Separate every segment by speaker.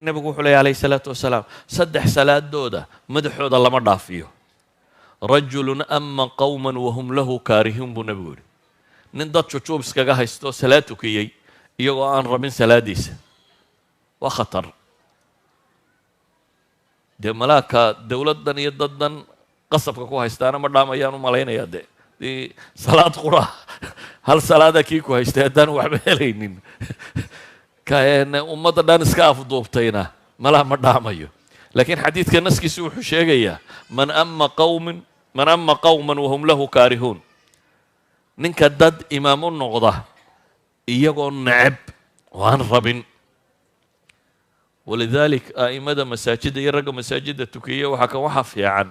Speaker 1: nabigu wuxuu leeyahay calayhi salaatu wasalaam saddex salaadooda madaxooda lama dhaafiyo. rajulun ama qowman wahum lahu kaarihiin buu nabigu yidhi. nin dad jujuub iskaga haysto salaad tukiyey iyagoo aan rabin salaadiisa waa khatar. dee malaaka dowladdan iyo daddan qasabka ku haystaana ma dhaamayaan u malaynayaa dee salaad qura hal salaada kii ku haystay haddaan waxba helaynin ummadda dhan iska afduubtayna malaha ma dhaamayo. laakiin xadiidka naskiisu wuxuu sheegayaa man ama qowman wahum lahu kaarihuun, ninka dad imaam u noqda iyagoo neceb oo aan rabin. walidalik a'imada masaajidda iyo ragga masaajidda tukiya waxaa fiican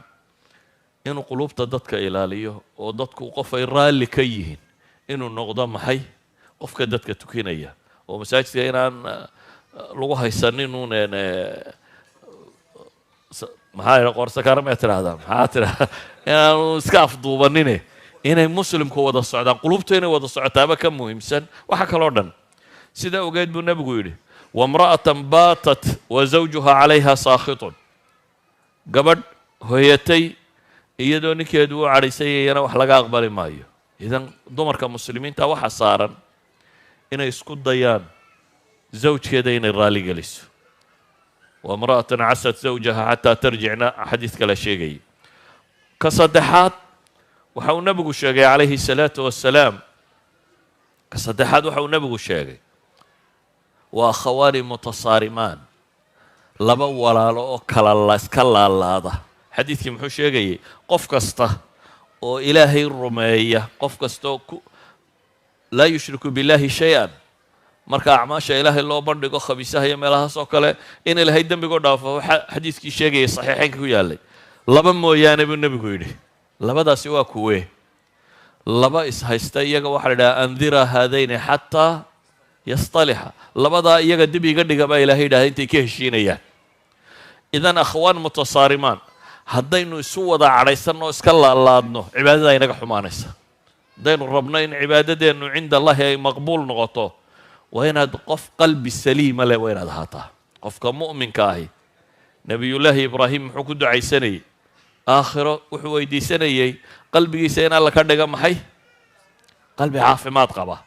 Speaker 1: inuu qulubta dadka ilaaliyo oo dadku qof ay raalli ka yihiin inuu noqdo maxay qofka dadka tukinaya, oo masaajidka inaan lagu haysaninun maxaa qorsakaarmee tidhaahdaa maxaa tidhahdaa inaanu iska afduubanine inay muslimku wada socdaan, qulubtu inay wada socotaaba ka muhiimsan waxa kaloo dhan. sidaa ogeed buu nebigu yidhi wamra'atan baatat wa zawjuha calayha saakhitun, gabadh hoyatay iyadoo ninkeedu u cadhaysayayana wax laga aqbali maayo. idan dumarka muslimiinta waxa saaran inay isku dayaan zawjkeeda inay raali geliso. wamra'atan casat zawjaha xataa tarjicna xadiid kale sheegayay. ka saddexaad waxa uu nebigu sheegay calayhi salaatu wassalaam, ka saddexaad waxa uu nebigu sheegay waa akhawaani mutasaarimaan, laba walaalo oo kala iska laalaada. xadiidkii muxuu sheegayay qof kasta oo ilaahay rumeeya, qof kastaoo laa yushriku billahi shay-an, marka acmaasha ilaahay loo bandhigo khabiisaha iyo meelahaas oo kale in ilaahay dembigoo dhaafo xadiidkii sheegayay saxiixeynka ku yaallay. laba mooyaane buu nebigu yidhi. labadaasi waa kuwee? laba ishaysta iyaga waxaa la idhaha andira haadayni xataa yastalixa, labadaa iyaga dib iga dhiga baa ilahay yidhahda intay ka heshiinayaan. idan akhwaan mutasaarimaan, haddaynu isu wada cadhaysanno iska laalaadno cibaadada inaga xumaanaysa. haddaynu rabno in cibaadadeennu cinda allahi ay maqbuul noqoto waa inaad qof qalbi saliima leh waa inaad ahaataa. qofka mu'minka ahi nebiyullaahi ibraahim muxuu ku ducaysanayey? aakhiro wuxuu weydiisanayey qalbigiisa in alla ka dhiga maxay? qalbi caafimaad qaba.